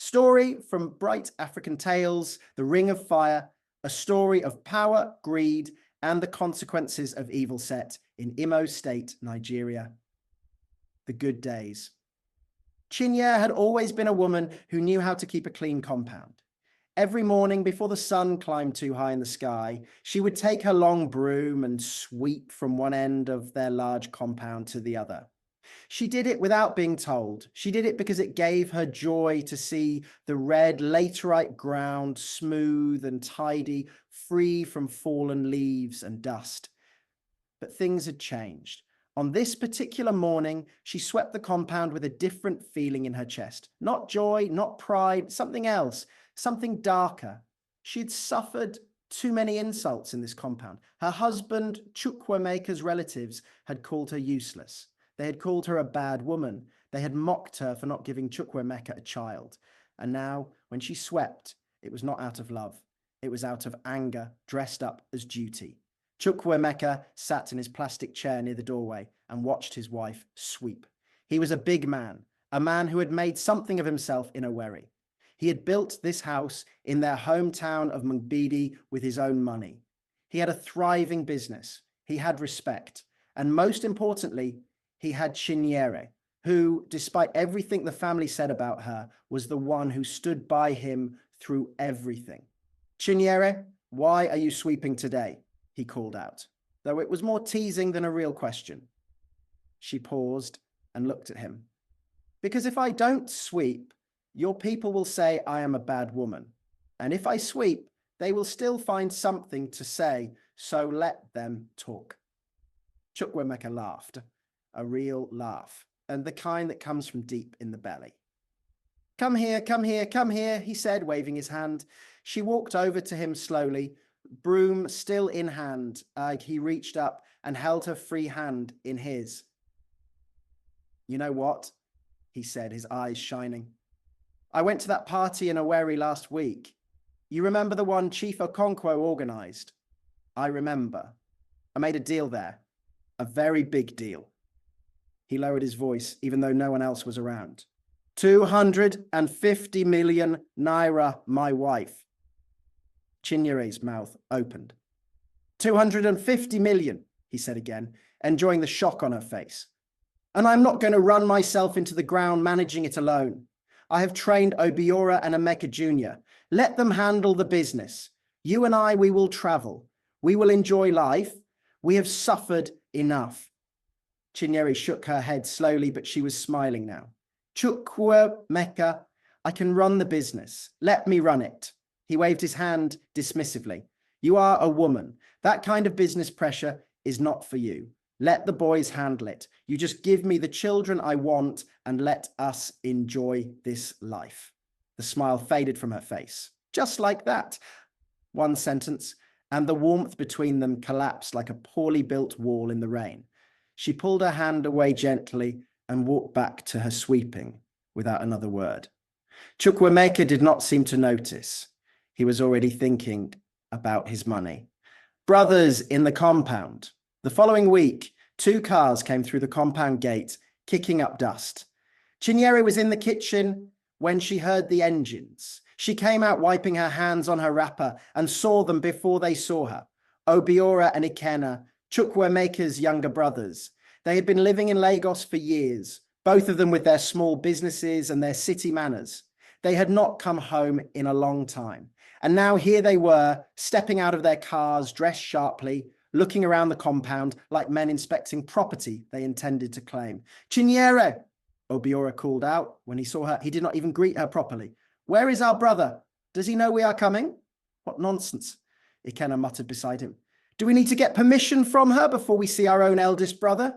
Story from Bright African Tales, The Ring of Fire, a story of power, greed, and the consequences of evil set in Imo State, Nigeria. The good days. Chinyere had always been a woman who knew how to keep a clean compound. Every morning before the sun climbed too high in the sky, she would take her long broom and sweep from one end of their large compound to the other. She did it without being told. She did it because it gave her joy to see the red laterite ground smooth and tidy, free from fallen leaves and dust. But things had changed. On this particular morning, she swept the compound with a different feeling in her chest. Not joy, not pride, something else, something darker. She had suffered too many insults in this compound. Her husband, Chukwuemeka's relatives, had called her useless. They had called her a bad woman. They had mocked her for not giving Chukwuemeka a child. And now, when she swept, it was not out of love. It was out of anger, dressed up as duty. Chukwuemeka sat in his plastic chair near the doorway and watched his wife sweep. He was a big man, a man who had made something of himself in Owerri. He had built this house in their hometown of Mgbidi with his own money. He had a thriving business. He had respect. And most importantly, he had Chinyere, who, despite everything the family said about her, was the one who stood by him through everything. Chinyere, why are you sweeping today? He called out, though it was more teasing than a real question. She paused and looked at him. Because if I don't sweep, your people will say I am a bad woman. And if I sweep, they will still find something to say, so let them talk. Chukwuemeka laughed. A real laugh, and the kind that comes from deep in the belly. Come here, come here, come here, he said, waving his hand. She walked over to him slowly, broom still in hand. He reached up and held her free hand in his. You know what? He said, his eyes shining. I went to that party in Owerri last week. You remember the one Chief Okonkwo organized? I remember. I made a deal there, a very big deal. He lowered his voice, even though no one else was around. 250 million naira, my wife. Chinyere's mouth opened. 250 million, he said again, enjoying the shock on her face. And I'm not going to run myself into the ground managing it alone. I have trained Obiora and Emeka Jr. Let them handle the business. You and I, we will travel. We will enjoy life. We have suffered enough. Chinyere shook her head slowly, but she was smiling now. Chukwuemeka, I can run the business. Let me run it. He waved his hand dismissively. You are a woman. That kind of business pressure is not for you. Let the boys handle it. You just give me the children I want and let us enjoy this life. The smile faded from her face. Just like that. One sentence, and the warmth between them collapsed like a poorly built wall in the rain. She pulled her hand away gently and walked back to her sweeping without another word. Chukwuemeka did not seem to notice. He was already thinking about his money. Brothers in the compound. The following week, 2 cars came through the compound gate, kicking up dust. Chinyere was in the kitchen when she heard the engines. She came out wiping her hands on her wrapper and saw them before they saw her. Obiora and Ikenna, Chukwuemeka's younger brothers. They had been living in Lagos for years, both of them with their small businesses and their city manners. They had not come home in a long time. And now here they were, stepping out of their cars, dressed sharply, looking around the compound like men inspecting property they intended to claim. Chinyere, Obiora called out. When he saw her, he did not even greet her properly. Where is our brother? Does he know we are coming? What nonsense, Ikenna muttered beside him. Do we need to get permission from her before we see our own eldest brother?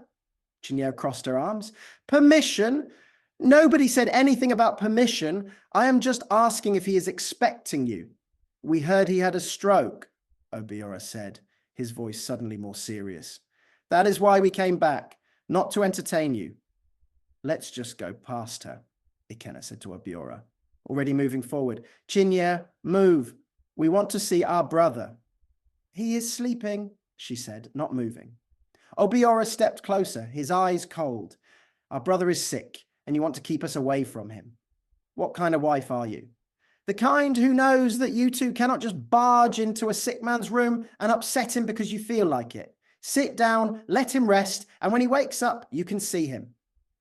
Chinyere crossed her arms. Permission? Nobody said anything about permission. I am just asking if he is expecting you. We heard he had a stroke, Obiora said, his voice suddenly more serious. That is why we came back, not to entertain you. Let's just go past her, Ikenna said to Obiora, already moving forward. Chinyere, move. We want to see our brother. He is sleeping, she said, not moving. Obiora stepped closer, his eyes cold. Our brother is sick, and you want to keep us away from him. What kind of wife are you? The kind who knows that you two cannot just barge into a sick man's room and upset him because you feel like it. Sit down, let him rest, and when he wakes up, you can see him.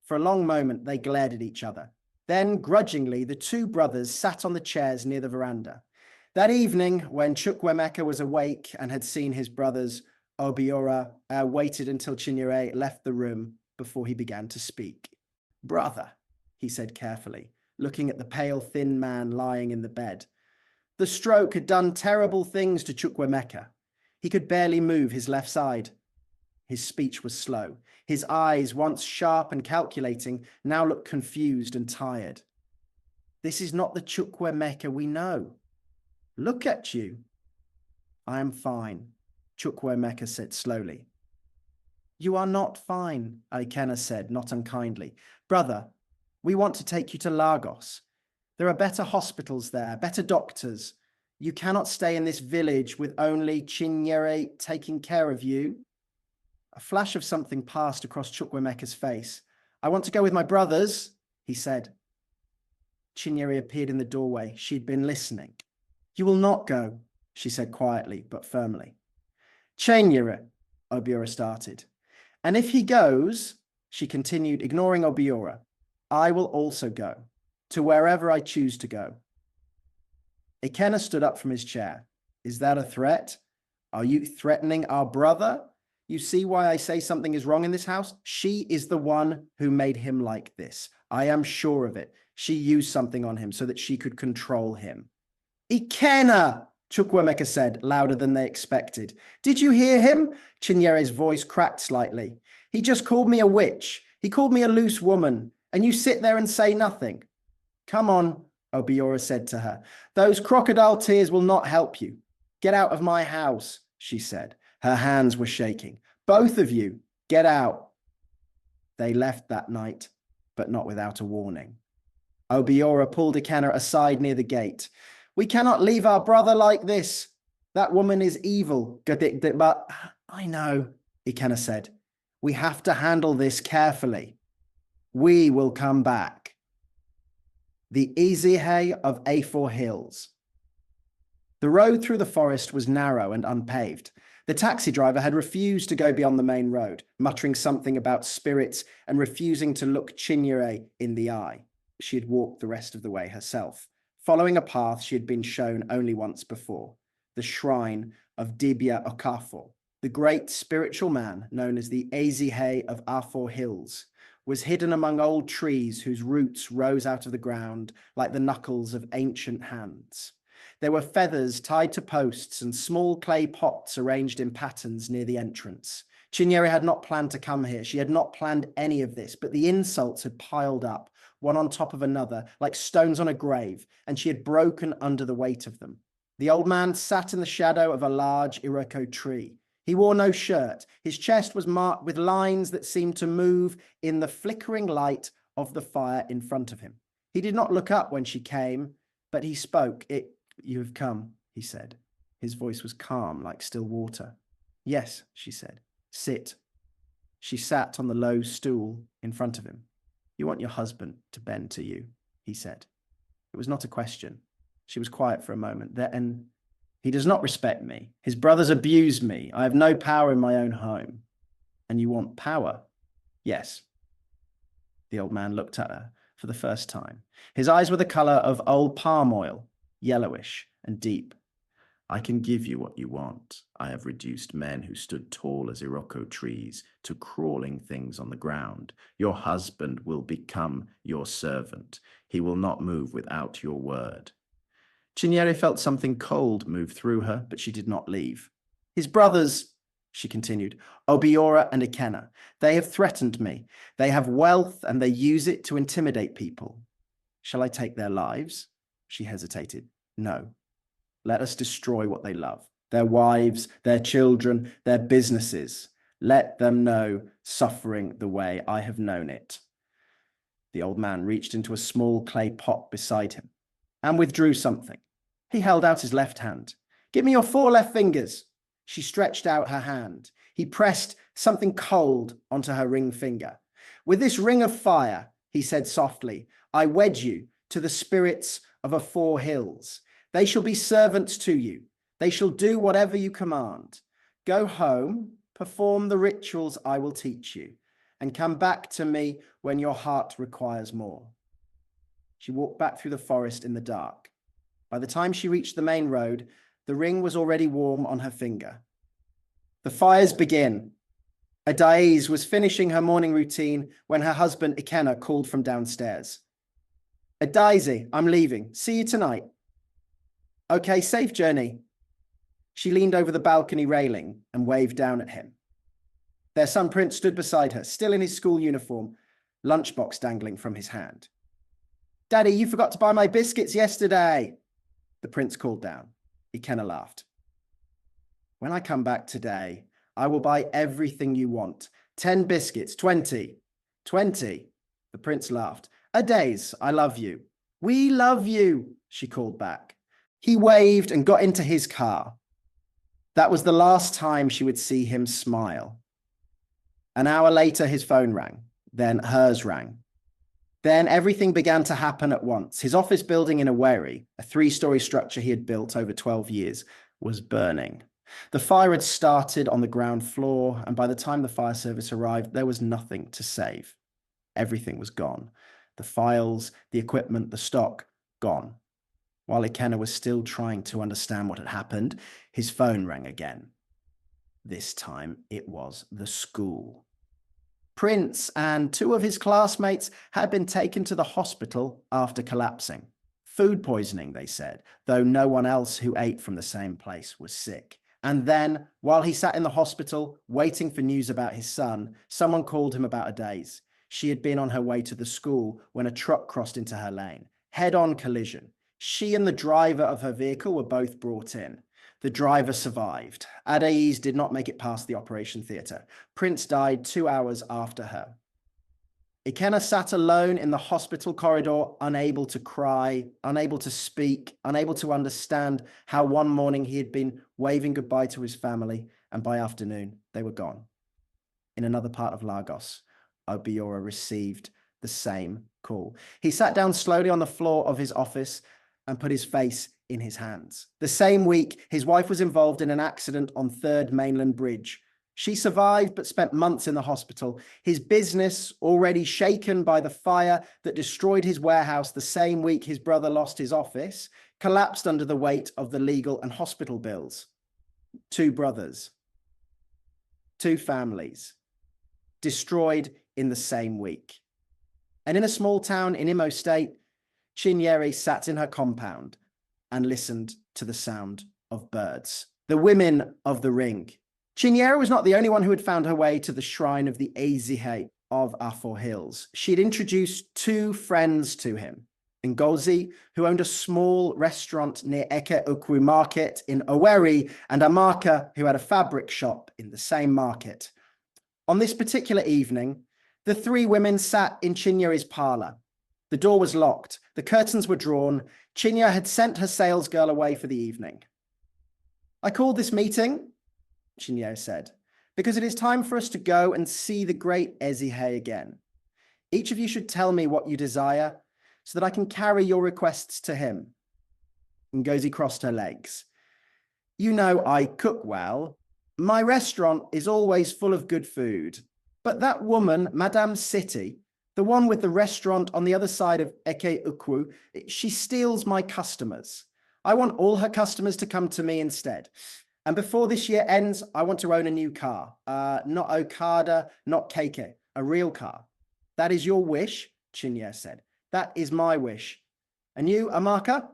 For a long moment, they glared at each other. Then, grudgingly, the two brothers sat on the chairs near the veranda. That evening, when Chukwuemeka was awake and had seen his brothers, Obiora waited until Chinyere left the room before he began to speak. Brother, he said carefully, looking at the pale, thin man lying in the bed. The stroke had done terrible things to Chukwuemeka. He could barely move his left side. His speech was slow. His eyes, once sharp and calculating, now looked confused and tired. This is not the Chukwuemeka we know. Look at you. I am fine, Chukwuemeka said slowly. You are not fine, Ikena said, not unkindly. Brother, we want to take you to Lagos. There are better hospitals there, better doctors. You cannot stay in this village with only Chinyere taking care of you. A flash of something passed across Chukwuemeka's face. I want to go with my brothers, he said. Chinyere appeared in the doorway. She had been listening. You will not go, she said quietly but firmly. Chinyere, Obiora started. And if he goes, she continued, ignoring Obiora, I will also go, to wherever I choose to go. Ikena stood up from his chair. Is that a threat? Are you threatening our brother? You see why I say something is wrong in this house? She is the one who made him like this. I am sure of it. She used something on him so that she could control him. Ikena, Chukwuemeka said, louder than they expected. Did you hear him? Chinyere's voice cracked slightly. He just called me a witch. He called me a loose woman. And you sit there and say nothing. Come on, Obiora said to her. Those crocodile tears will not help you. Get out of my house, she said. Her hands were shaking. Both of you, get out. They left that night, but not without a warning. Obiora pulled Ikena aside near the gate. We cannot leave our brother like this. That woman is evil, but I know, Ikena said. We have to handle this carefully. We will come back. The Ezihe of A4 Hills. The road through the forest was narrow and unpaved. The taxi driver had refused to go beyond the main road, muttering something about spirits and refusing to look Chinyere in the eye. She had walked the rest of the way herself, following a path she had been shown only once before, the shrine of Dibia Okafo. The great spiritual man, known as the Ezihe of A4 Hills, was hidden among old trees whose roots rose out of the ground like the knuckles of ancient hands. There were feathers tied to posts and small clay pots arranged in patterns near the entrance. Chinyere had not planned to come here. She had not planned any of this, but the insults had piled up, one on top of another, like stones on a grave, and she had broken under the weight of them. The old man sat in the shadow of a large Iroko tree. He wore no shirt. His chest was marked with lines that seemed to move in the flickering light of the fire in front of him. He did not look up when she came, but he spoke. You have come, he said. His voice was calm, like still water. Yes, she said. Sit. She sat on the low stool in front of him. You want your husband to bend to you, he said. It was not a question. She was quiet for a moment. Then, he does not respect me. His brothers abuse me. I have no power in my own home. And you want power? Yes. The old man looked at her for the first time. His eyes were the color of old palm oil, yellowish and deep. I can give you what you want. I have reduced men who stood tall as Iroko trees to crawling things on the ground. Your husband will become your servant. He will not move without your word. Chinyere felt something cold move through her, but she did not leave. His brothers, she continued, Obiora and Ikena, they have threatened me. They have wealth and they use it to intimidate people. Shall I take their lives? She hesitated. No. Let us destroy what they love, their wives, their children, their businesses. Let them know suffering the way I have known it. The old man reached into a small clay pot beside him and withdrew something. He held out his left hand. Give me your 4 left fingers. She stretched out her hand. He pressed something cold onto her ring finger. With this ring of fire, he said softly, I wed you to the spirits of the 4 hills. They shall be servants to you. They shall do whatever you command. Go home, perform the rituals I will teach you, and come back to me when your heart requires more. She walked back through the forest in the dark. By the time she reached the main road, the ring was already warm on her finger. The fires begin. Adaize was finishing her morning routine when her husband Ikenna called from downstairs. Adaize, I'm leaving. See you tonight. Okay, safe journey. She leaned over the balcony railing and waved down at him. Their son Prince stood beside her, still in his school uniform, lunchbox dangling from his hand. Daddy, you forgot to buy my biscuits yesterday, the prince called down. Ikenna laughed. When I come back today, I will buy everything you want. 10 biscuits, 20. 20, the prince laughed. Adaize, I love you. We love you, she called back. He waved and got into his car. That was the last time she would see him smile. An hour later, his phone rang. Then hers rang. Then everything began to happen at once. His office building in Owerri, a 3-story structure he had built over 12 years, was burning. The fire had started on the ground floor, and by the time the fire service arrived, there was nothing to save. Everything was gone. The files, the equipment, the stock, gone. While Ikenna was still trying to understand what had happened, his phone rang again. This time it was the school. Prince and 2 of his classmates had been taken to the hospital after collapsing. Food poisoning, they said, though no one else who ate from the same place was sick. And then, while he sat in the hospital, waiting for news about his son, someone called him about Adaize. She had been on her way to the school when a truck crossed into her lane. Head-on collision. She and the driver of her vehicle were both brought in. The driver survived. Adaize did not make it past the operation theatre. Prince died 2 hours after her. Ikenna sat alone in the hospital corridor, unable to cry, unable to speak, unable to understand how one morning he had been waving goodbye to his family, and by afternoon they were gone. In another part of Lagos, Obiora received the same call. He sat down slowly on the floor of his office and put his face in his hands. The same week, his wife was involved in an accident on 3rd Mainland Bridge. She survived but spent months in the hospital. His business, already shaken by the fire that destroyed his warehouse the same week his brother lost his office, collapsed under the weight of the legal and hospital bills. 2 brothers, 2 families, destroyed in the same week. And in a small town in Imo State, Chinyere sat in her compound and listened to the sound of birds. The women of the ring. Chinyere was not the only one who had found her way to the shrine of the Ezihe of our 4 hills. She had introduced 2 friends to him. Ngozi, who owned a small restaurant near Eke Ukwu Market in Owerri, and Amaka, who had a fabric shop in the same market. On this particular evening, the 3 women sat in Chinyere's parlor. The door was locked. The curtains were drawn. Chinyere had sent her sales girl away for the evening. I called this meeting, Chinyere said, because it is time for us to go and see the great Ezihe again. Each of you should tell me what you desire so that I can carry your requests to him. Ngozi crossed her legs. You know I cook well. My restaurant is always full of good food. But that woman, Madame City, the one with the restaurant on the other side of Eke Ukwu, she steals my customers. I want all her customers to come to me instead. And before this year ends, I want to own a new car. Not Okada, not Keke, a real car. That is your wish, Chinyere said. That is my wish. And you, Amaka?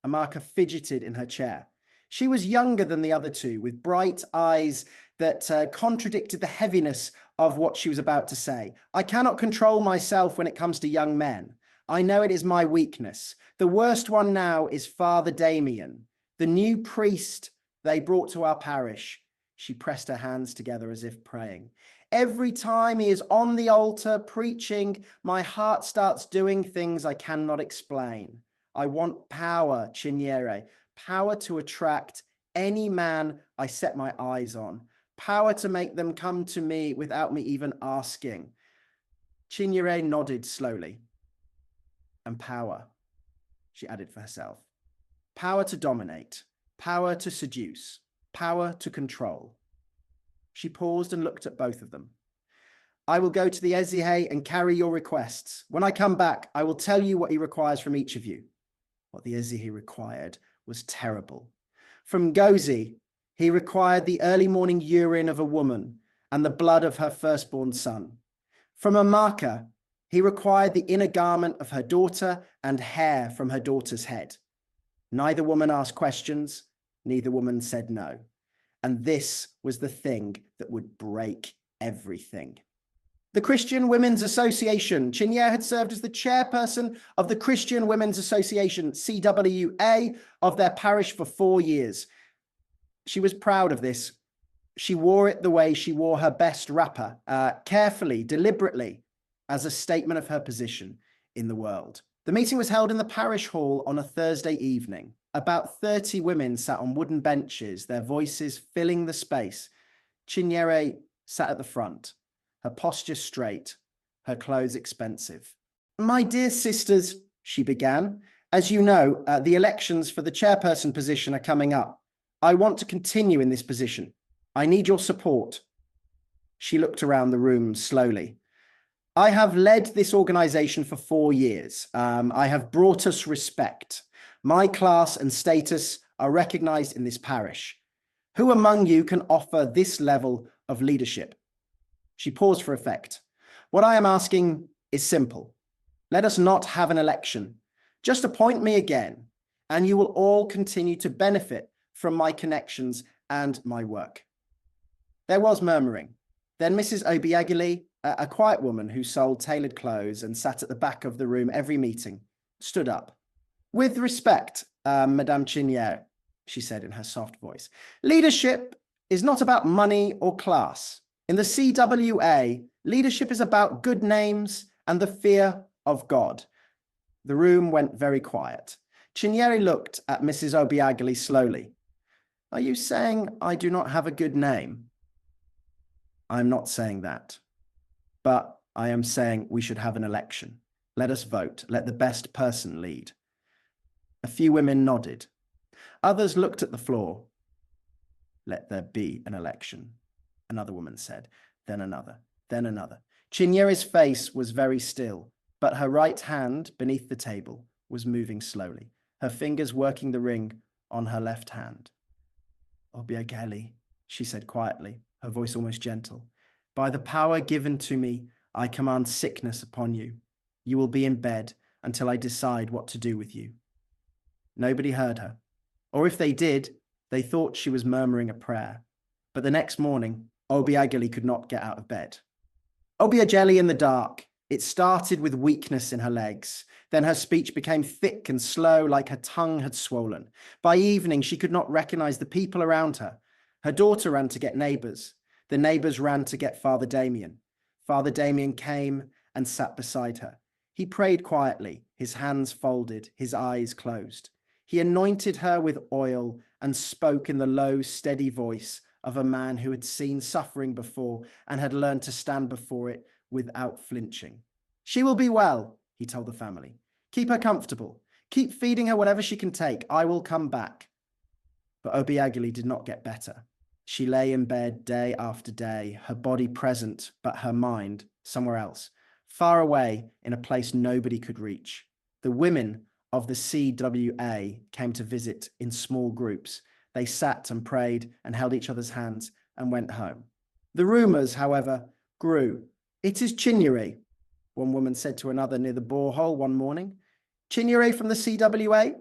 Amaka fidgeted in her chair. She was younger than the other 2, with bright eyes that contradicted the heaviness of what she was about to say. I cannot control myself when it comes to young men. I know it is my weakness. The worst one now is Father Damien, the new priest they brought to our parish. She pressed her hands together as if praying. Every time he is on the altar preaching, my heart starts doing things I cannot explain. I want power, Chinyere, power to attract any man I set my eyes on, power to make them come to me without me even asking. Chinyere nodded slowly. and power, she added for herself. Power to dominate, power to seduce, power to control. She paused and looked at both of them. I will go to the Ezihe and carry your requests. When I come back, I will tell you what he requires from each of you. What the Ezihe required was terrible. From Gozi, he required the early morning urine of a woman and the blood of her firstborn son. From Amaka, he required the inner garment of her daughter and hair from her daughter's head. Neither woman asked questions, neither woman said no. And this was the thing that would break everything. The Christian Women's Association. Chinyere had served as the chairperson of the Christian Women's Association, CWA, of their parish for 4 years. She was proud of this. She wore it the way she wore her best wrapper, carefully, deliberately, as a statement of her position in the world. The meeting was held in the parish hall on a Thursday evening. About 30 women sat on wooden benches, their voices filling the space. Chinyere sat at the front, her posture straight, her clothes expensive. My dear sisters, she began, as you know, the elections for the chairperson position are coming up. I want to continue in this position. I need your support. She looked around the room slowly. I have led this organization for 4 years. I have brought us respect. My class and status are recognized in this parish. Who among you can offer this level of leadership? She paused for effect. What I am asking is simple. Let us not have an election. Just appoint me again, and you will all continue to benefit from my connections and my work. There was murmuring. Then Mrs. Obiageli, a quiet woman who sold tailored clothes and sat at the back of the room every meeting, stood up. With respect, Madame Chinyere, she said in her soft voice, leadership is not about money or class. In the CWA, leadership is about good names and the fear of God. The room went very quiet. Chinyere looked at Mrs. Obiageli slowly. Are you saying I do not have a good name? I'm not saying that. But I am saying we should have an election. Let us vote. Let the best person lead. A few women nodded. Others looked at the floor. Let there be an election, another woman said, then another, then another. Chinyere's face was very still, but her right hand beneath the table was moving slowly, her fingers working the ring on her left hand. Obiageli, she said quietly, her voice almost gentle. By the power given to me, I command sickness upon you. You will be in bed until I decide what to do with you. Nobody heard her, or if they did, they thought she was murmuring a prayer. But the next morning, Obiageli could not get out of bed. Obiageli in the dark. It started with weakness in her legs. Then her speech became thick and slow, like her tongue had swollen. By evening, she could not recognize the people around her. Her daughter ran to get neighbors. The neighbors ran to get Father Damien. Father Damien came and sat beside her. He prayed quietly, his hands folded, his eyes closed. He anointed her with oil and spoke in the low, steady voice of a man who had seen suffering before and had learned to stand before it without flinching. She will be well, he told the family. Keep her comfortable. Keep feeding her whatever she can take. I will come back. But Obiageli did not get better. She lay in bed day after day, her body present, but her mind somewhere else, far away in a place nobody could reach. The women of the CWA came to visit in small groups. They sat and prayed and held each other's hands and went home. The rumors, however, grew. It is Chinyere, one woman said to another near the borehole one morning. Chinyere from the CWA?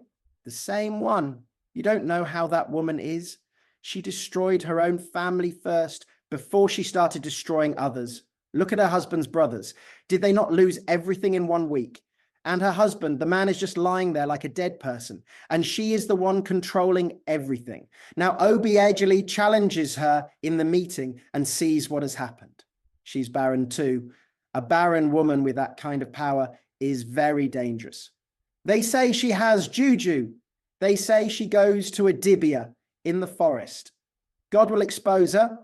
The same one. You don't know how that woman is. She destroyed her own family first before she started destroying others. Look at her husband's brothers. Did they not lose everything in 1 week? And her husband, the man is just lying there like a dead person. And she is the one controlling everything. Now Obiageli challenges her in the meeting and sees what has happened. She's barren too. A barren woman with that kind of power is very dangerous. They say she has juju. They say she goes to a Dibia in the forest. God will expose her,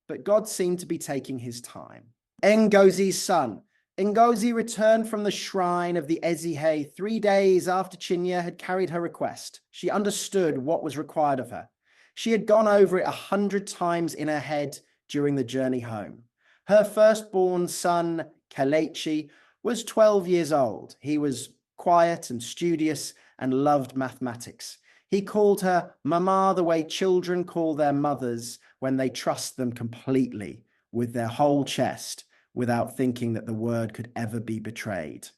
but God seemed to be taking his time. Ngozi's son, Ngozi returned from the shrine of the Ezihe 3 days after Chinyere had carried her request. She understood what was required of her. She had gone over it 100 times in her head during the journey home. Her firstborn son, Kelechi, was 12 years old. He was quiet and studious and loved mathematics. He called her Mama the way children call their mothers when they trust them completely, with their whole chest, without thinking that the word could ever be betrayed.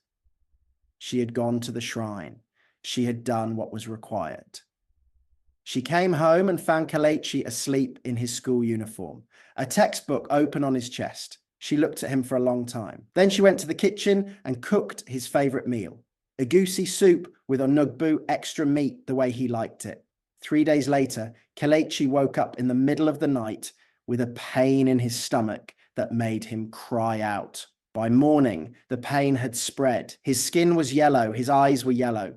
She had gone to the shrine. She had done what was required. She came home and found Kelechi asleep in his school uniform, a textbook open on his chest. She looked at him for a long time. Then she went to the kitchen and cooked his favorite meal, egusi soup with onugbu extra meat the way he liked it. 3 days later, Kelechi woke up in the middle of the night with a pain in his stomach that made him cry out. By morning, the pain had spread. His skin was yellow, his eyes were yellow.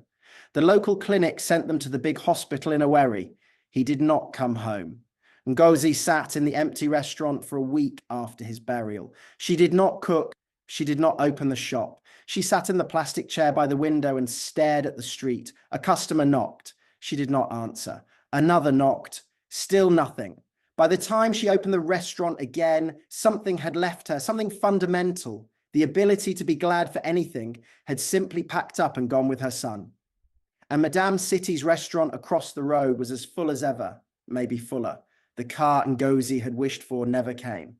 The local clinic sent them to the big hospital in Owerri. He did not come home. Ngozi sat in the empty restaurant for a week after his burial. She did not cook. She did not open the shop. She sat in the plastic chair by the window and stared at the street. A customer knocked. She did not answer. Another knocked. Still nothing. By the time she opened the restaurant again, something had left her, something fundamental. The ability to be glad for anything had simply packed up and gone with her son. And Madame City's restaurant across the road was as full as ever, maybe fuller. The car Ngozi had wished for never came.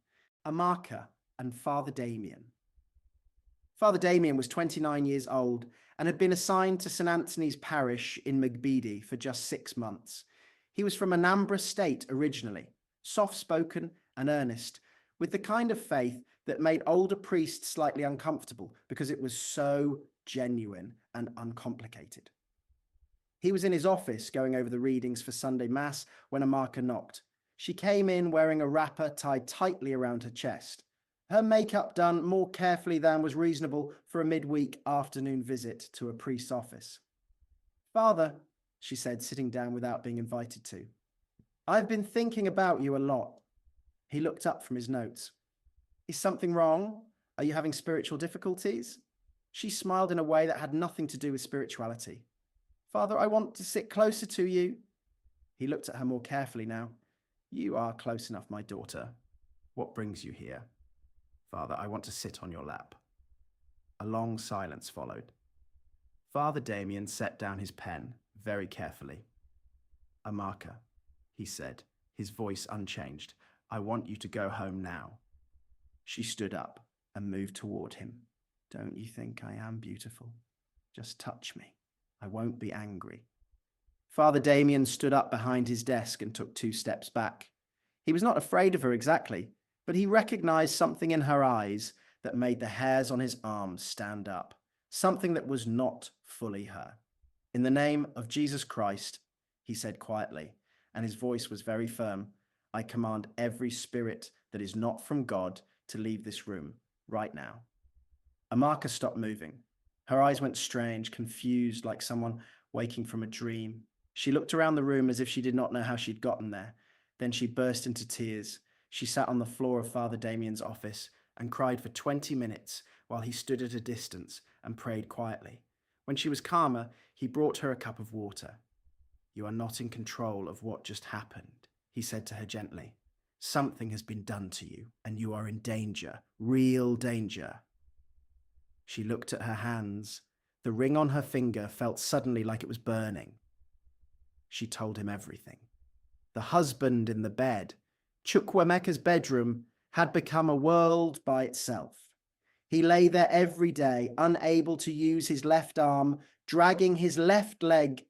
Amaka and Father Damien. Father Damien was 29 years old and had been assigned to St. Anthony's Parish in Magbidi for just 6 months. He was from Anambra State originally, soft-spoken and earnest, with the kind of faith that made older priests slightly uncomfortable because it was so genuine and uncomplicated. He was in his office going over the readings for Sunday Mass when Amaka knocked. She came in wearing a wrapper tied tightly around her chest, her makeup done more carefully than was reasonable for a midweek afternoon visit to a priest's office. "Father," she said, sitting down without being invited to, "I've been thinking about you a lot." He looked up from his notes. "Is something wrong? Are you having spiritual difficulties?" She smiled in a way that had nothing to do with spirituality. "Father, I want to sit closer to you." He looked at her more carefully now. "You are close enough, my daughter. What brings you here?" "Father, I want to sit on your lap." A long silence followed. Father Damien set down his pen very carefully. "Amaka," he said, his voice unchanged, "I want you to go home now." She stood up and moved toward him. "Don't you think I am beautiful? Just touch me. I won't be angry." Father Damien stood up behind his desk and took 2 steps back. He was not afraid of her exactly, but he recognized something in her eyes that made the hairs on his arms stand up, something that was not fully her. "In the name of Jesus Christ," he said quietly, and his voice was very firm, "I command every spirit that is not from God to leave this room right now." Amaka stopped moving. Her eyes went strange, confused, like someone waking from a dream. She looked around the room as if she did not know how she'd gotten there. Then she burst into tears. She sat on the floor of Father Damien's office and cried for 20 minutes while he stood at a distance and prayed quietly. When she was calmer, he brought her a cup of water. "You are not in control of what just happened," he said to her gently. "Something has been done to you, and you are in danger, real danger." She looked at her hands. The ring on her finger felt suddenly like it was burning. She told him everything. The husband in the bed, Chukwuemeka's bedroom, had become a world by itself. He lay there every day, unable to use his left arm, dragging his left leg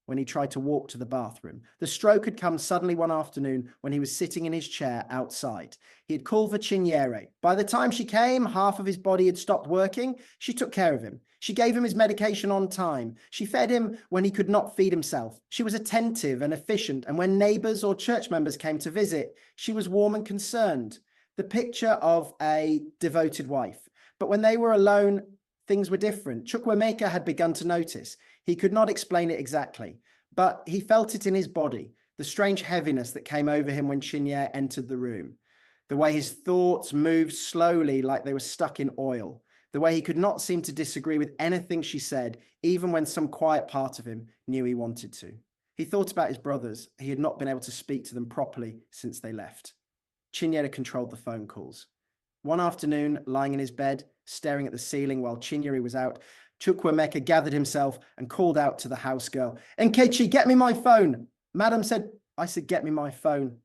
when he tried to walk to the bathroom. The stroke had come suddenly one afternoon when he was sitting in his chair outside. He had called for Chinyere. By the time she came, half of his body had stopped working. She took care of him. She gave him his medication on time. She fed him when he could not feed himself. She was attentive and efficient, and when neighbors or church members came to visit, she was warm and concerned. The picture of a devoted wife. But when they were alone, things were different. Chukwuemeka had begun to notice. He could not explain it exactly, but he felt it in his body, the strange heaviness that came over him when Chinyere entered the room, the way his thoughts moved slowly like they were stuck in oil, the way he could not seem to disagree with anything she said, even when some quiet part of him knew he wanted to. He thought about his brothers. He had not been able to speak to them properly since they left. Chinyere controlled the phone calls. One afternoon, lying in his bed, staring at the ceiling while Chinyere was out, Chukwuemeka gathered himself and called out to the house girl, "Nkechi, get me my phone." Madam said, "I said, get me my phone."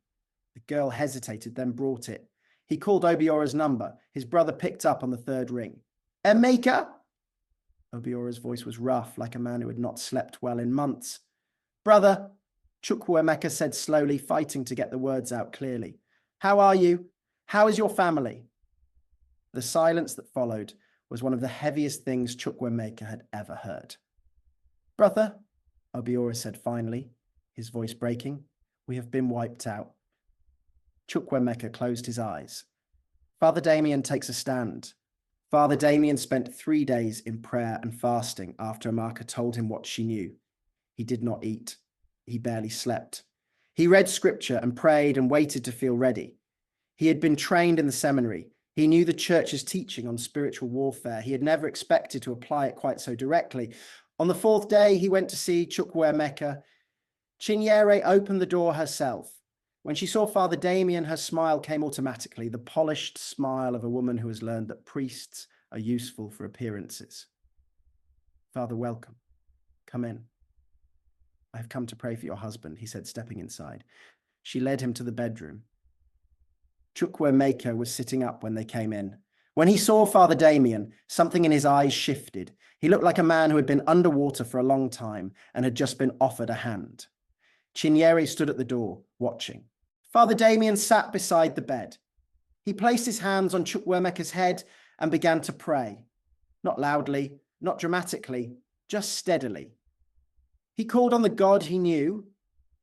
The girl hesitated, then brought it. He called Obiora's number. His brother picked up on the third ring. "Emeka?" Obiora's voice was rough, like a man who had not slept well in months. "Brother," Chukwuemeka said slowly, fighting to get the words out clearly. "How are you? How is your family?" The silence that followed was one of the heaviest things Chukwuemeka had ever heard. "Brother," Obiora said finally, his voice breaking, "we have been wiped out." Chukwuemeka closed his eyes. Father Damien takes a stand. Father Damien spent 3 days in prayer and fasting after Amaka told him what she knew. He did not eat. He barely slept. He read scripture and prayed and waited to feel ready. He had been trained in the seminary. He knew the church's teaching on spiritual warfare. He had never expected to apply it quite so directly. On the 4th day, he went to see Chukwuemeka. Chinyere opened the door herself. When she saw Father Damien, her smile came automatically, the polished smile of a woman who has learned that priests are useful for appearances. "Father, welcome. Come in." "I have come to pray for your husband," he said, stepping inside. She led him to the bedroom. Chukwuemeka was sitting up when they came in. When he saw Father Damien, something in his eyes shifted. He looked like a man who had been underwater for a long time and had just been offered a hand. Chinyere stood at the door, watching. Father Damien sat beside the bed. He placed his hands on Chukwuemeka's head and began to pray. Not loudly, not dramatically, just steadily. He called on the God he knew,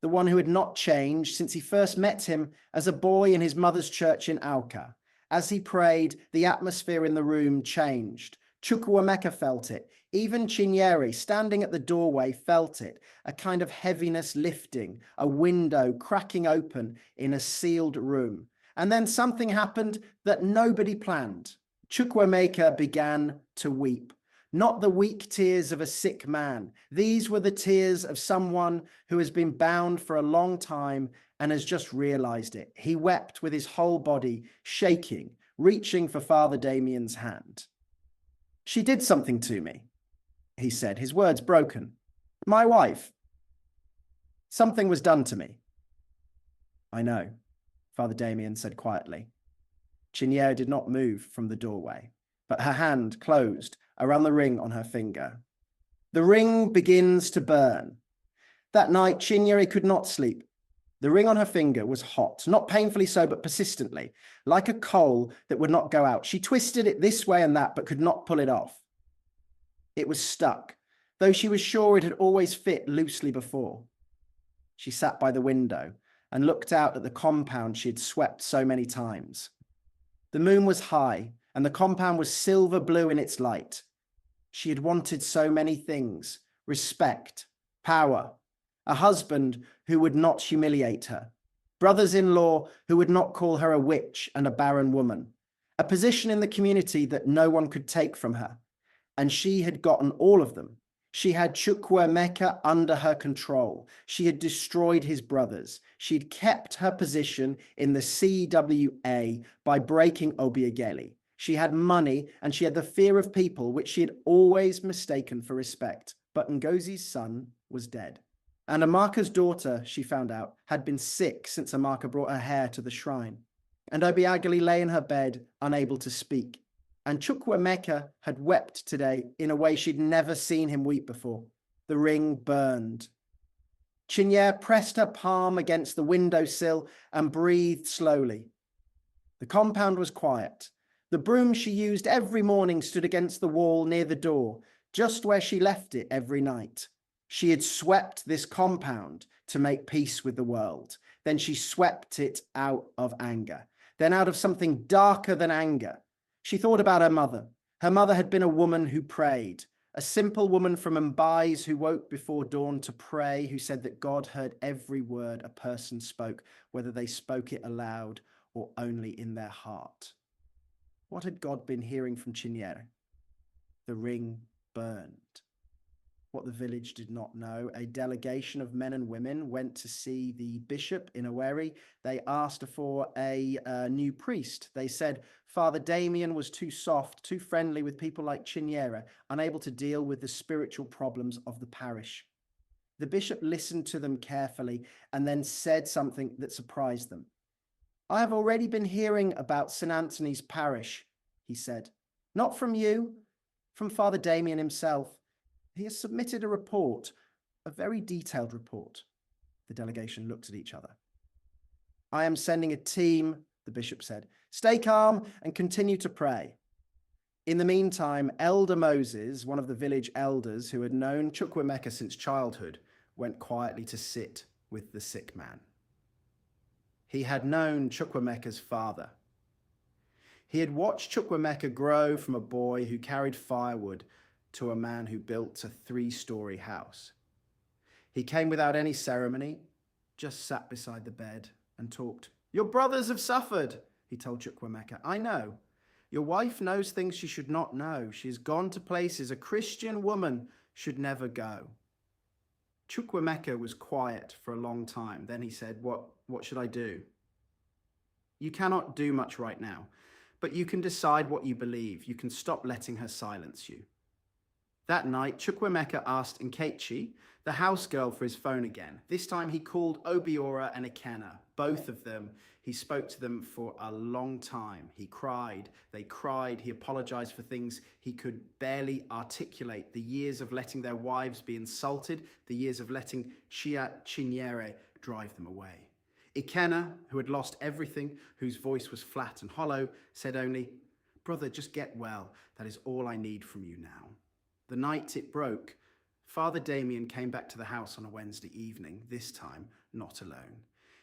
the one who had not changed since he first met him as a boy in his mother's church in Auca. As he prayed, the atmosphere in the room changed. Chukwuemeka felt it. Even Chinyere, standing at the doorway, felt it. A kind of heaviness lifting, a window cracking open in a sealed room. And then something happened that nobody planned. Chukwuemeka began to weep. Not the weak tears of a sick man. These were the tears of someone who has been bound for a long time and has just realized it. He wept with his whole body shaking, reaching for Father Damien's hand. "She did something to me," he said, his words broken. "My wife. Something was done to me." "I know," Father Damien said quietly. Chinyere did not move from the doorway, but her hand closed around the ring on her finger. The ring begins to burn. That night, Chinyere could not sleep. The ring on her finger was hot, not painfully so, but persistently, like a coal that would not go out. She twisted it this way and that, but could not pull it off. It was stuck, though she was sure it had always fit loosely before. She sat by the window and looked out at the compound she had swept so many times. The moon was high, and the compound was silver blue in its light. She had wanted so many things: respect, power, a husband who would not humiliate her, brothers-in-law who would not call her a witch and a barren woman, a position in the community that no one could take from her. And she had gotten all of them. She had Chukwuemeka under her control. She had destroyed his brothers. She had kept her position in the CWA by breaking Obiageli. She had money and she had the fear of people, which she had always mistaken for respect. But Ngozi's son was dead. And Amaka's daughter, she found out, had been sick since Amaka brought her hair to the shrine. And Obiageli lay in her bed, unable to speak. And Chukwuemeka had wept today in a way she'd never seen him weep before. The ring burned. Chinyere pressed her palm against the windowsill and breathed slowly. The compound was quiet. The broom she used every morning stood against the wall near the door, just where she left it every night. She had swept this compound to make peace with the world. Then she swept it out of anger. Then out of something darker than anger. She thought about her mother. Her mother had been a woman who prayed, a simple woman from Mbais who woke before dawn to pray, who said that God heard every word a person spoke, whether they spoke it aloud or only in their heart. What had God been hearing from Chinyere? The ring burned. What the village did not know, a delegation of men and women went to see the bishop in Owerri. They asked for a new priest. They said Father Damien was too soft, too friendly with people like Chinyere, unable to deal with the spiritual problems of the parish. The bishop listened to them carefully and then said something that surprised them. I have already been hearing about St. Anthony's parish, he said. Not from you, from Father Damien himself. He has submitted a report, a very detailed report. The delegation looked at each other. I am sending a team, the bishop said. Stay calm and continue to pray. In the meantime, Elder Moses, one of the village elders who had known Chukwuemeka since childhood, went quietly to sit with the sick man. He had known Chukwuemeka's father. He had watched Chukwuemeka grow from a boy who carried firewood to a man who built a 3-story house. He came without any ceremony, just sat beside the bed and talked. Your brothers have suffered, he told Chukwuemeka. I know. Your wife knows things she should not know. She has gone to places a Christian woman should never go. Chukwuemeka was quiet for a long time. Then he said, What should I do? You cannot do much right now, but you can decide what you believe. You can stop letting her silence you. That night, Chukwuemeka asked Nkechi, the house girl, for his phone again. This time he called Obiora and Ikenna. Both of them. He spoke to them for a long time. He cried. They cried. He apologized for things he could barely articulate. The years of letting their wives be insulted. The years of letting Chinyere drive them away. Ikenna, who had lost everything, whose voice was flat and hollow, said only, Brother, just get well. That is all I need from you now. The night it broke, Father Damien came back to the house on a Wednesday evening, this time not alone.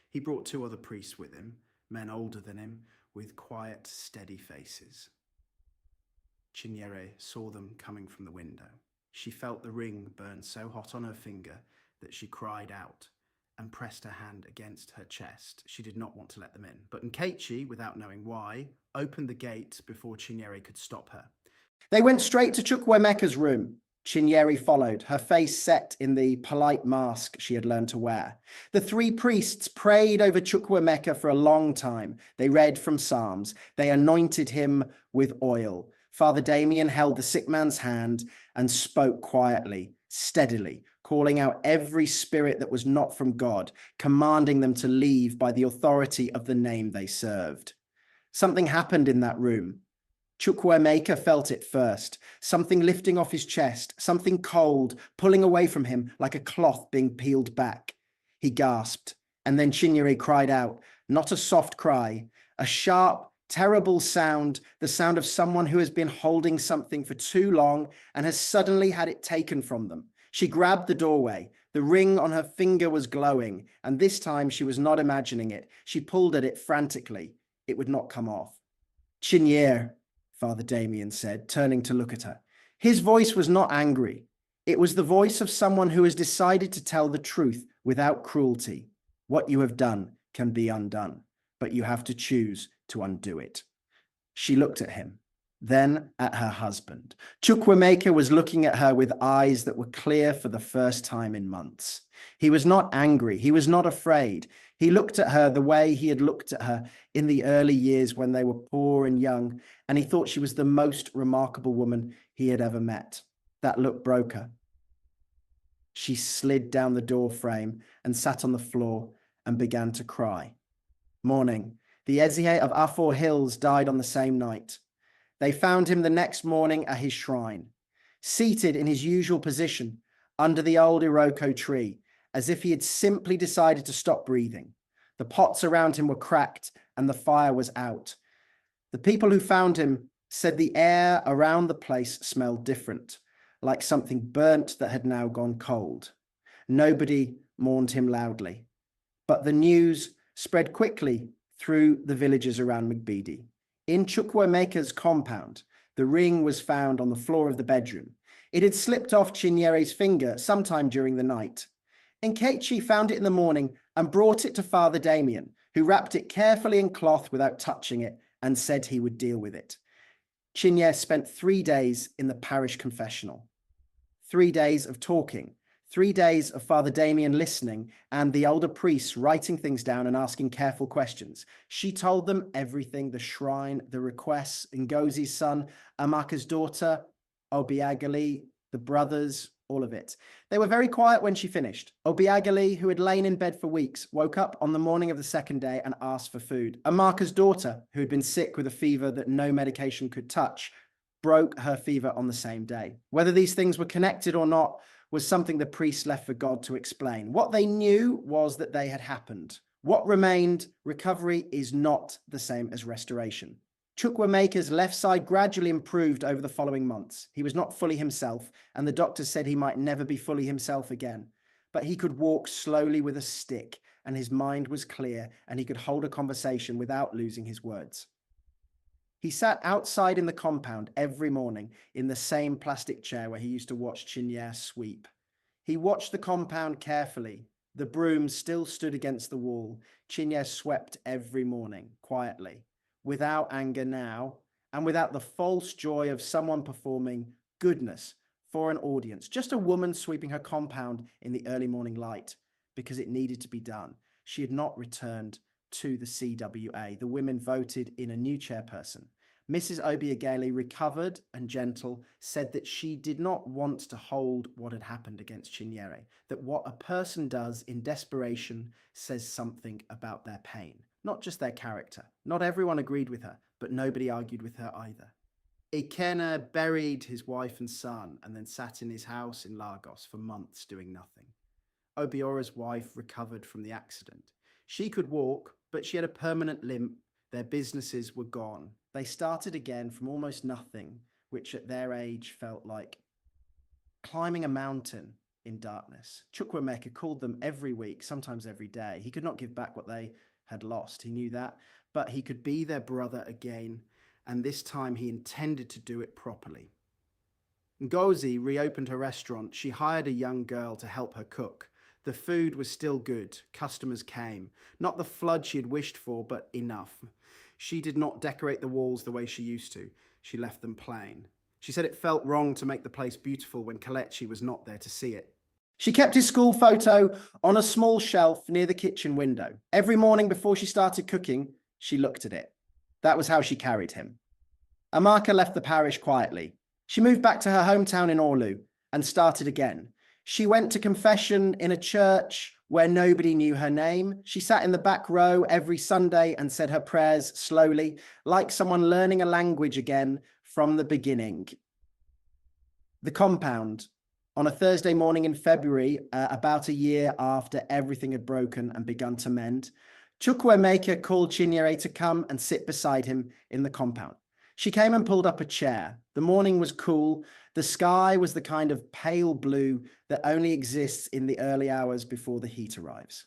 He brought 2 other priests with him, men older than him, with quiet, steady faces. Chinyere saw them coming from the window. She felt the ring burn so hot on her finger that she cried out and pressed her hand against her chest. She did not want to let them in. But Nkechi, without knowing why, opened the gate before Chinyere could stop her. They went straight to Chukwuemeka's room. Chinyere followed, her face set in the polite mask she had learned to wear. The 3 priests prayed over Chukwuemeka for a long time. They read from Psalms. They anointed him with oil. Father Damien held the sick man's hand and spoke quietly, steadily, calling out every spirit that was not from God, commanding them to leave by the authority of the name they served. Something happened in that room. Chukwuemeka felt it first, something lifting off his chest, something cold, pulling away from him like a cloth being peeled back. He gasped, and then Chinyere cried out, not a soft cry, a sharp, terrible sound, the sound of someone who has been holding something for too long and has suddenly had it taken from them. She grabbed the doorway. The ring on her finger was glowing, and this time she was not imagining it. She pulled at it frantically. It would not come off. Chinyere, Father Damien said, turning to look at her. His voice was not angry. It was the voice of someone who has decided to tell the truth without cruelty. What you have done can be undone, but you have to choose to undo it. She looked at him, then at her husband. Chukwuemeka was looking at her with eyes that were clear for the first time in months. He was not angry. He was not afraid. He looked at her the way he had looked at her in the early years when they were poor and young, and he thought she was the most remarkable woman he had ever met. That look broke her. She slid down the door frame and sat on the floor and began to cry. Morning. The Ezie of Afo Hills died on the same night. They found him the next morning at his shrine, seated in his usual position under the old Iroko tree, as if he had simply decided to stop breathing. The pots around him were cracked and the fire was out. The people who found him said the air around the place smelled different, like something burnt that had now gone cold. Nobody mourned him loudly, but the news spread quickly through the villages around Mgbidi. In Chukwuemeka's compound, the ring was found on the floor of the bedroom. It had slipped off Chinyere's finger sometime during the night. Nkechi found it in the morning and brought it to Father Damien, who wrapped it carefully in cloth without touching it and said he would deal with it. Chinyere spent 3 days in the parish confessional. 3 days of talking, 3 days of Father Damien listening and the older priests writing things down and asking careful questions. She told them everything: the shrine, the requests, Ngozi's son, Amaka's daughter, Obiageli, the brothers, all of it. They were very quiet when she finished. Obiageli, who had lain in bed for weeks, woke up on the morning of the second day and asked for food. Amaka's daughter, who had been sick with a fever that no medication could touch, broke her fever on the same day. Whether these things were connected or not was something the priests left for God to explain. What they knew was that they had happened. What remained, recovery, is not the same as restoration. Chukwuemeka's left side gradually improved over the following months. He was not fully himself, and the doctors said he might never be fully himself again. But he could walk slowly with a stick, and his mind was clear, and he could hold a conversation without losing his words. He sat outside in the compound every morning in the same plastic chair where he used to watch Chinyere sweep. He watched the compound carefully. The broom still stood against the wall. Chinyere swept every morning, quietly, without anger now, and without the false joy of someone performing goodness for an audience. Just a woman sweeping her compound in the early morning light, because it needed to be done. She had not returned to the CWA. The women voted in a new chairperson. Mrs. Obiageli, recovered and gentle, said that she did not want to hold what had happened against Chinyere, that what a person does in desperation says something about their pain, not just their character. Not everyone agreed with her, but nobody argued with her either. Ikena buried his wife and son and then sat in his house in Lagos for months doing nothing. Obiora's wife recovered from the accident. She could walk, but she had a permanent limp. Their businesses were gone. They started again from almost nothing, which at their age felt like climbing a mountain in darkness. Chukwuemeka called them every week, sometimes every day. He could not give back what they had lost. He knew that, but he could be their brother again, and this time he intended to do it properly. Ngozi reopened her restaurant. She hired a young girl to help her cook. The food was still good. Customers came. Not the flood she had wished for, but enough. She did not decorate the walls the way she used to. She left them plain. She said it felt wrong to make the place beautiful when Kelechi was not there to see it. She kept his school photo on a small shelf near the kitchen window. Every morning before she started cooking, she looked at it. That was how she carried him. Amaka left the parish quietly. She moved back to her hometown in Orlu and started again. She went to confession in a church where nobody knew her name. She sat in the back row every Sunday and said her prayers slowly, like someone learning a language again from the beginning. The compound. On a Thursday morning in February, about a year after everything had broken and begun to mend, Chukwuemeka called Chinyere to come and sit beside him in the compound. She came and pulled up a chair. The morning was cool. The sky was the kind of pale blue that only exists in the early hours before the heat arrives.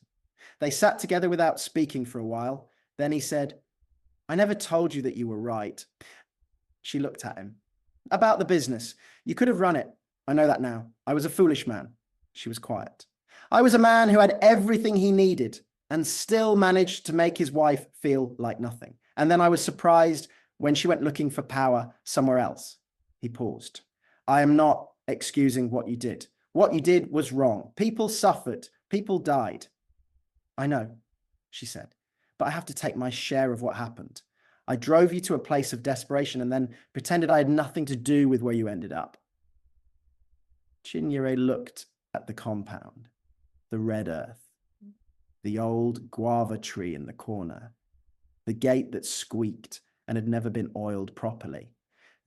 They sat together without speaking for a while. Then he said, "I never told you that you were right." She looked at him. "About the business. You could have run it. I know that now. I was a foolish man." She was quiet. "I was a man who had everything he needed and still managed to make his wife feel like nothing. And then I was surprised when she went looking for power somewhere else." He paused. "I am not excusing what you did. What you did was wrong. People suffered. People died." "I know," she said, "but I have to take my share of what happened. I drove you to a place of desperation and then pretended I had nothing to do with where you ended up." Chinyere looked at the compound, the red earth, the old guava tree in the corner, the gate that squeaked and had never been oiled properly.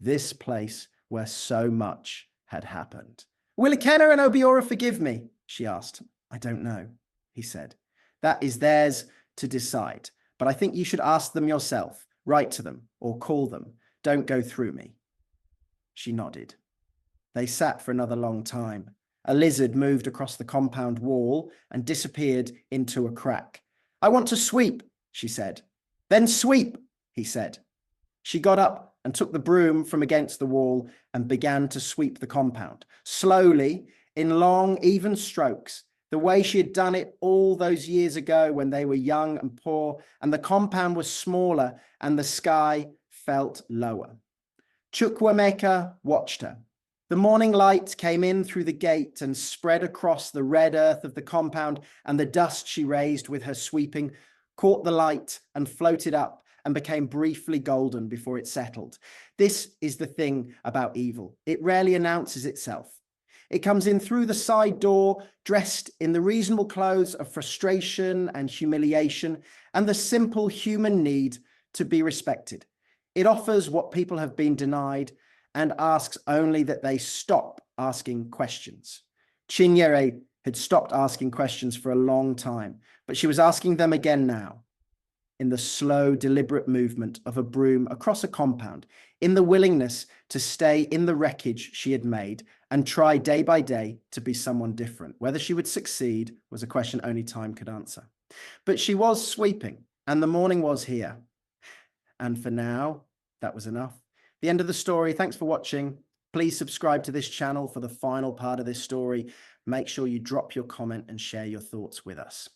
This place where so much had happened. "Will Ikenna and Obiora forgive me?" she asked. "I don't know," he said. "That is theirs to decide, but I think you should ask them yourself. Write to them or call them. Don't go through me." She nodded. They sat for another long time. A lizard moved across the compound wall and disappeared into a crack. "I want to sweep," she said. "Then sweep," he said. She got up and took the broom from against the wall and began to sweep the compound, slowly, in long, even strokes, the way she had done it all those years ago when they were young and poor, and the compound was smaller and the sky felt lower. Chukwuemeka watched her. The morning light came in through the gate and spread across the red earth of the compound, and the dust she raised with her sweeping caught the light and floated up and became briefly golden before it settled. This is the thing about evil. It rarely announces itself. It comes in through the side door, dressed in the reasonable clothes of frustration and humiliation and the simple human need to be respected. It offers what people have been denied and asks only that they stop asking questions. Chinyere had stopped asking questions for a long time, but she was asking them again now, in the slow, deliberate movement of a broom across a compound, in the willingness to stay in the wreckage she had made and try day by day to be someone different. Whether she would succeed was a question only time could answer. But she was sweeping, and the morning was here. And for now, that was enough. The end of the story. Thanks for watching. Please subscribe to this channel for the final part of this story. Make sure you drop your comment and share your thoughts with us.